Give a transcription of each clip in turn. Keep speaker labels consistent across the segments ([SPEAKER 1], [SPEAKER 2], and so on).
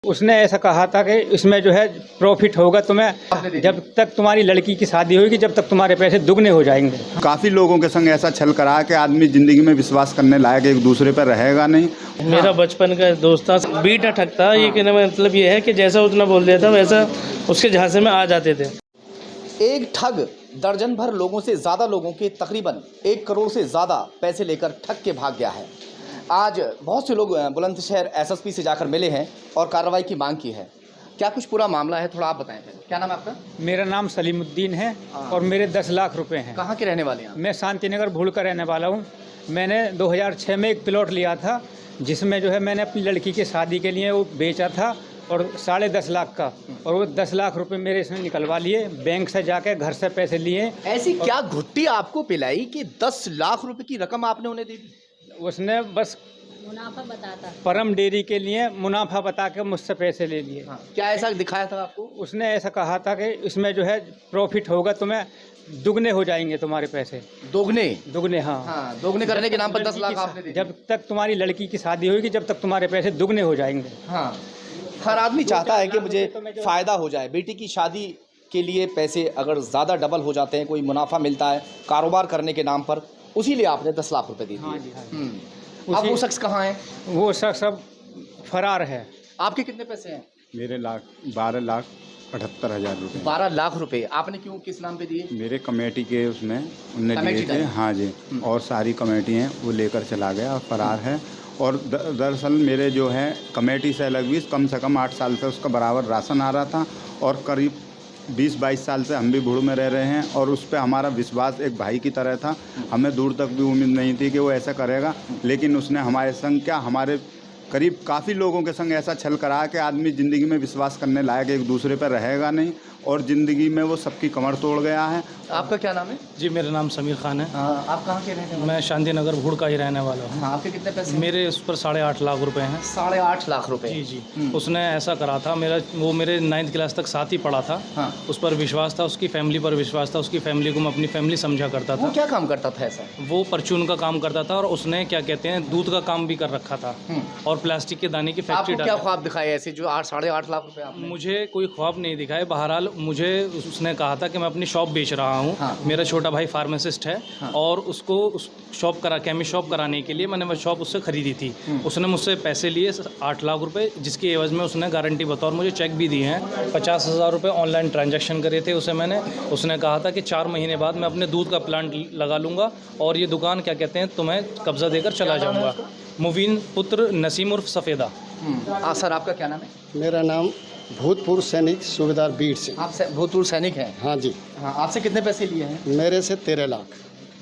[SPEAKER 1] उसने ऐसा कहा था कि इसमें जो है प्रॉफिट होगा तुम्हें, जब तक तुम्हारी लड़की की शादी होगी जब तक तुम्हारे पैसे दुगने हो जाएंगे।
[SPEAKER 2] काफ़ी लोगों के संग ऐसा छल करा कि आदमी ज़िंदगी में विश्वास करने लायक एक दूसरे पर रहेगा नहीं।
[SPEAKER 3] मेरा बचपन का दोस्त था, बीट अटकता। ये कहने का मतलब ये है कि जैसा उसने बोल दिया था वैसा उसके झांसे में आ जाते थे।
[SPEAKER 4] एक ठग दर्जन भर लोगों से ज़्यादा लोगों के तकरीबन 1 करोड़ से ज़्यादा पैसे लेकर ठग के भाग गया है। आज बहुत से लोग बुलंदशहर एसएसपी से जाकर मिले हैं और कार्रवाई की मांग की है। क्या कुछ पूरा मामला है, थोड़ा आप बताएं। क्या नाम है आपका?
[SPEAKER 1] मेरा नाम सलीमुद्दीन है और मेरे 10 लाख रुपए हैं।
[SPEAKER 4] कहाँ के रहने वाले हैं?
[SPEAKER 1] मैं शांतिनगर भूड़ का रहने वाला हूँ। मैंने 2006 में एक प्लॉट लिया था जिसमें जो है मैंने अपनी लड़की की शादी के लिए वो बेचा था और 10.5 लाख का, और वो 10 लाख रुपए मेरे इसने निकलवा लिए। बैंक से जाके घर से पैसे लिए।
[SPEAKER 4] ऐसी क्या घुट्टी आपको पिलाई कि 10 लाख रुपए की रकम आपने उन्हें दे दी?
[SPEAKER 1] उसने बस
[SPEAKER 5] मुनाफा बताता।
[SPEAKER 1] परम डेयरी के लिए मुनाफा बता के मुझसे पैसे ले लिए।
[SPEAKER 4] क्या ऐसा दिखाया था आपको?
[SPEAKER 1] उसने ऐसा कहा था कि इसमें जो है प्रॉफिट होगा, तुम्हें दुगने हो जाएंगे तुम्हारे पैसे। दुगने हाँ,
[SPEAKER 4] दोगुने करने के नाम पर 10 लाख आपने दे दिए।
[SPEAKER 1] जब तक तुम्हारी लड़की की शादी होगी जब तक तुम्हारे पैसे दुगने हो जाएंगे।
[SPEAKER 4] हाँ, हर आदमी चाहता है कि मुझे फ़ायदा हो जाए। बेटी की शादी के लिए पैसे अगर ज़्यादा डबल हो जाते हैं, कोई मुनाफा मिलता है कारोबार करने के नाम पर, उसी लिए आपने 10 लाख रुपए दे दिए।
[SPEAKER 1] हाँ जी, हाँ जी।
[SPEAKER 4] अब वो शख्स कहाँ है?
[SPEAKER 1] वो शख्स अब फरार है।
[SPEAKER 4] आपके कितने पैसे हैं?
[SPEAKER 2] मेरे 12,78,000 रुपये।
[SPEAKER 4] 12 लाख रुपए आपने क्यों, किस नाम पे दिए?
[SPEAKER 2] मेरे कमेटी के उसमें उनने
[SPEAKER 4] कमेटी
[SPEAKER 2] लिए थे।
[SPEAKER 4] डाली?
[SPEAKER 2] हाँ जी, और सारी कमेटी हैं वो लेकर चला गया और फरार है। और दरअसल मेरे जो है कमेटी से अलग भी कम से कम 8 साल से उसका बराबर राशन आ रहा था और करीब 20-22 साल से हम भी भूड़ में रह रहे हैं और उस पर हमारा विश्वास एक भाई की तरह था। हमें दूर तक भी उम्मीद नहीं थी कि वो ऐसा करेगा, लेकिन उसने हमारे संग क्या हमारे करीब काफ़ी लोगों के संग ऐसा छल करा कि आदमी ज़िंदगी में विश्वास करने लायक एक दूसरे पर रहेगा नहीं और ज़िंदगी में वो सबकी कमर तोड़ गया है।
[SPEAKER 4] आपका क्या नाम है?
[SPEAKER 3] जी, मेरा नाम समीर खान है।
[SPEAKER 4] आप कहाँ के रहने वाले?
[SPEAKER 3] मैं शांतिनगर भूड़ का ही रहने वाला हूँ।
[SPEAKER 4] हाँ, आपके कितने पैसे?
[SPEAKER 3] मेरे उस पर 8.5 लाख रुपए हैं।
[SPEAKER 4] 8.5 लाख रुपए?
[SPEAKER 3] जी जी। उसने ऐसा करा था, वो मेरे 9th क्लास तक साथ ही पढ़ा था।
[SPEAKER 4] हाँ।
[SPEAKER 3] उस पर विश्वास था, उसकी फैमिली पर विश्वास था। उसकी फैमिली को मैं अपनी फैमिली समझा करता
[SPEAKER 4] वो
[SPEAKER 3] था।
[SPEAKER 4] क्या काम करता था ऐसा?
[SPEAKER 3] वो परचून का काम करता था और उसने क्या कहते हैं दूध का काम भी कर रखा था और प्लास्टिक के दाने की फैक्ट्री
[SPEAKER 4] आपको क्या ख्वाब दिखाए ऐसे जो 8.5 लाख रुपए आपने?
[SPEAKER 3] मुझे कोई ख्वाब नहीं दिखाए। बहरहाल मुझे उसने कहा था कि मैं अपनी शॉप बेच रहा हूँ।
[SPEAKER 4] हाँ।
[SPEAKER 3] मेरा छोटा भाई फार्मासिस्ट है।
[SPEAKER 4] हाँ।
[SPEAKER 3] और उसको उस केमिस्ट शॉप कराने के लिए मैंने वो शॉप उससे ख़रीदी थी। उसने मुझसे पैसे लिए 8 लाख रुपए, जिसकी एवज़ में उसने गारंटी बतौर मुझे चेक भी दिए हैं। 50,000 रुपये ऑनलाइन ट्रांजैक्शन करे थे उसे मैंने। उसने कहा था कि 4 महीने बाद मैं अपने दूध का प्लांट लगा लूँगा और ये दुकान क्या कहते हैं तुम्हें कब्ज़ा देकर चला जाऊँगा। मुबीन पुत्र नसीम उर्फ सफ़ेदा।
[SPEAKER 4] सर, आपका क्या नाम है?
[SPEAKER 6] मेरा नाम भूतपूर्व सैनिक सूबेदार बीट सिंह।
[SPEAKER 4] आप भूतपूर्व सैनिक हैं?
[SPEAKER 6] हाँ जी।
[SPEAKER 4] हाँ, आपसे कितने पैसे लिए हैं?
[SPEAKER 6] मेरे से 13 लाख।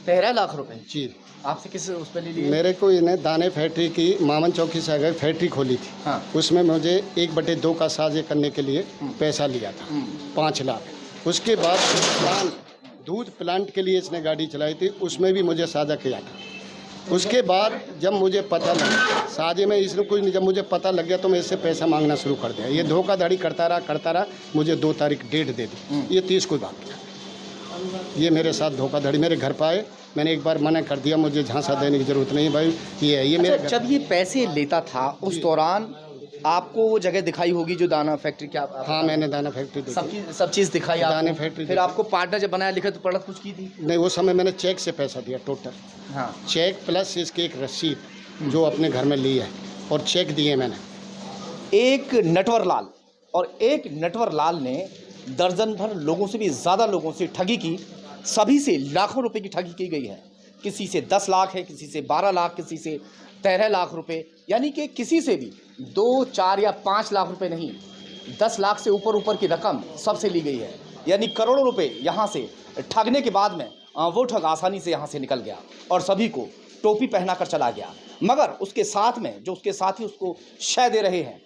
[SPEAKER 4] 13 लाख रुपए?
[SPEAKER 6] जी।
[SPEAKER 4] आपसे किस उस पर ले लिए?
[SPEAKER 6] मेरे को इन्हें दाने फैक्ट्री की मामन चौकी से अगर फैक्ट्री खोली थी।
[SPEAKER 4] हाँ।
[SPEAKER 6] उसमें मुझे 1/2 का साझे करने के लिए पैसा लिया था 5 लाख। उसके बाद दूध प्लांट के लिए इसने गाड़ी चलाई थी, उसमें भी मुझे साझा किया था। उसके बाद जब मुझे पता लगा साझे में इसने कुछ नहीं, जब मुझे पता लग गया तो मैं इससे पैसा मांगना शुरू कर दिया। ये धोखाधड़ी करता रहा। मुझे 2 तारीख डेट दे दी, ये 30 को भाग गया। ये मेरे साथ धोखाधड़ी। मेरे घर पर आए, मैंने एक बार मना कर दिया, मुझे झांसा देने की ज़रूरत नहीं भाई। ये मेरे
[SPEAKER 4] जब ये पैसे लेता था उस दौरान आपको वो जगह दिखाई होगी जो दाना फैक्ट्री? क्या
[SPEAKER 6] हाँ, मैंने दाना फैक्ट्री देखी।
[SPEAKER 4] सब चीज़ दिखाई आपको?
[SPEAKER 6] दाने फैक्ट्री
[SPEAKER 4] फिर आपको पार्टनर जब बनाया लिखा तो पढ़त कुछ की थी?
[SPEAKER 6] नहीं, वो समय मैंने चेक से पैसा दिया टोटल।
[SPEAKER 4] हाँ।
[SPEAKER 6] चेक प्लस इसकी एक रसीद जो अपने घर में ली है और चेक दिए मैंने।
[SPEAKER 4] एक नटवर लाल ने दर्जन भर लोगों से भी ज़्यादा लोगों से ठगी की। सभी से लाखों रुपए की ठगी की गई है। किसी से 10 लाख है, किसी से 12 लाख, किसी से 13 लाख रुपए, यानी कि किसी से भी 2, 4 या 5 लाख रुपए नहीं, 10 लाख से ऊपर की रकम सबसे ली गई है। यानी करोड़ों रुपए यहाँ से ठगने के बाद में वो ठग आसानी से यहाँ से निकल गया और सभी को टोपी पहना कर चला गया। मगर उसके साथ में जो उसके साथी उसको शय दे रहे हैं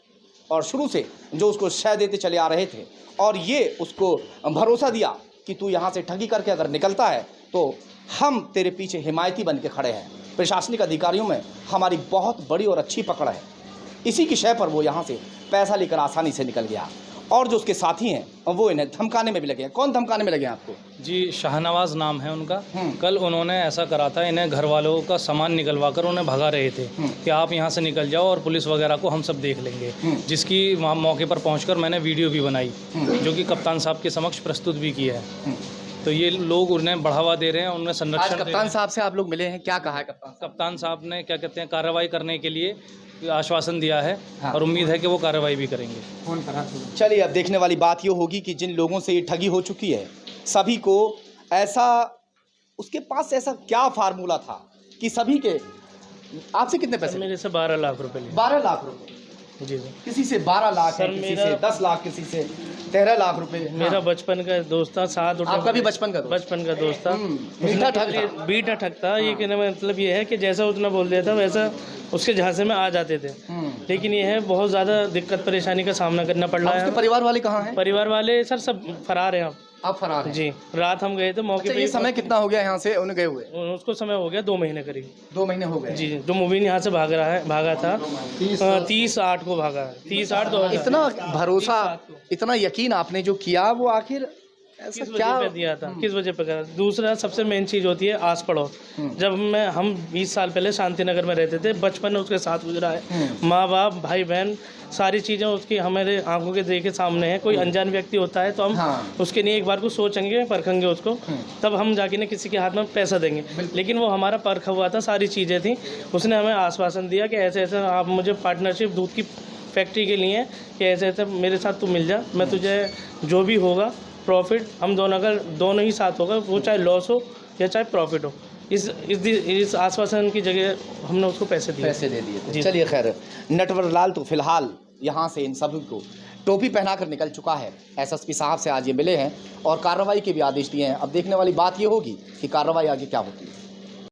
[SPEAKER 4] और शुरू से जो उसको शय देते चले आ रहे थे और ये उसको भरोसा दिया कि तू यहाँ से ठगी करके अगर निकलता है तो हम तेरे पीछे हिमायती बन के खड़े हैं। प्रशासनिक अधिकारियों में हमारी बहुत बड़ी और अच्छी पकड़ है। इसी की शय पर वो यहाँ से पैसा लेकर आसानी से निकल गया और जो उसके साथी हैं वो इन्हें धमकाने में भी लगे हैं। कौन धमकाने में लगे हैं आपको?
[SPEAKER 3] जी शाहनवाज नाम है उनका। कल उन्होंने ऐसा करा था, इन्हें घर वालों का सामान निकलवा कर उन्हें भगा रहे थे कि आप यहाँ से निकल जाओ और पुलिस वगैरह को हम सब देख लेंगे, जिसकी वहाँ मौके पर पहुंचकर मैंने वीडियो भी बनाई जो कि कप्तान साहब के समक्ष प्रस्तुत भी की है। तो ये लोग उन्हें बढ़ावा दे रहे हैं, उनमें
[SPEAKER 4] आज
[SPEAKER 3] संरक्षण
[SPEAKER 4] कप्तान साहब से आप लोग मिले हैं, क्या कहा है
[SPEAKER 3] कप्तान साहब ने क्या कहते हैं कार्रवाई करने के लिए आश्वासन दिया है
[SPEAKER 4] हाँ।
[SPEAKER 3] और उम्मीद है कि वो कार्रवाई भी करेंगे।
[SPEAKER 4] चलिए अब देखने वाली बात ये होगी कि जिन लोगों से ये ठगी हो चुकी है सभी को ऐसा, उसके पास ऐसा क्या फार्मूला था कि सभी के, आपसे कितने पैसे?
[SPEAKER 3] मेरे से 12 लाख रुपए लिए।
[SPEAKER 4] 12 लाख रुपए
[SPEAKER 3] जी सर।
[SPEAKER 4] किसी से 12 लाख है, किसी से 10 लाख, किसी से 13 लाख रुपए।
[SPEAKER 3] मेरा बचपन का दोस्त था, साथ
[SPEAKER 4] आपका भी बचपन का दोस्त?
[SPEAKER 3] बचपन का दोस्त था।
[SPEAKER 4] मीठा ठग था।
[SPEAKER 3] बीटा ठग था। ये कहने का मतलब ये है कि जैसा उसने बोल दिया था वैसा उसके झांसे में आ जाते थे। लेकिन ये है बहुत ज़्यादा दिक्कत परेशानी का सामना करना पड़ रहा है।
[SPEAKER 4] उसके परिवार वाले कहाँ हैं?
[SPEAKER 3] परिवार वाले सर सब फरार हैं।
[SPEAKER 4] आप फरार हैं?
[SPEAKER 3] जी, रात हम गए थे मौके
[SPEAKER 4] अच्छा,
[SPEAKER 3] पे।
[SPEAKER 4] ये समय कितना हो गया यहाँ से उन्हें गए हुए?
[SPEAKER 3] उसको समय हो गया 2 महीने करीब।
[SPEAKER 4] 2 महीने हो गए।
[SPEAKER 3] जी, जो मुबीन यहाँ से भागा था 30/8 को भागा है। 30/8/2000।
[SPEAKER 4] इतना भरोसा, इतना यकीन आपने जो किया, वो आखिर ऐसा
[SPEAKER 3] किस
[SPEAKER 4] क्या
[SPEAKER 3] वजह पे दिया था, किस वजह पे करा? दूसरा सबसे मेन चीज़ होती है आस पड़ोस। जब हम 20 साल पहले शांति नगर में रहते थे, बचपन में उसके साथ गुजरा है। माँ बाप भाई बहन सारी चीज़ें उसकी हमारे आंखों के देखे सामने है। कोई अनजान व्यक्ति होता है तो हम उसके लिए एक बार को सोचेंगे, परखेंगे उसको, तब हम जाके ना किसी के हाथ में पैसा देंगे। लेकिन वो हमारा परखा हुआ था, सारी चीज़ें थी। उसने हमें आश्वासन दिया कि ऐसे ऐसे आप मुझे पार्टनरशिप दूध की फैक्ट्री के लिए कि ऐसे ऐसे मेरे साथ तू मिल जा, मैं तुझे जो भी होगा प्रॉफिट, हम दोनों अगर दोनों ही साथ होगा, वो चाहे लॉस हो या चाहे प्रॉफिट हो, इस आश्वासन की जगह हमने उसको पैसे दे दिए थे।
[SPEAKER 4] चलिए खैर, नटवर लाल तो फिलहाल यहाँ से इन सभी को टोपी पहनाकर निकल चुका है। एसएसपी साहब से आज ये मिले हैं और कार्रवाई के भी आदेश दिए हैं। अब देखने वाली बात ये होगी कि कार्रवाई आगे क्या होती है।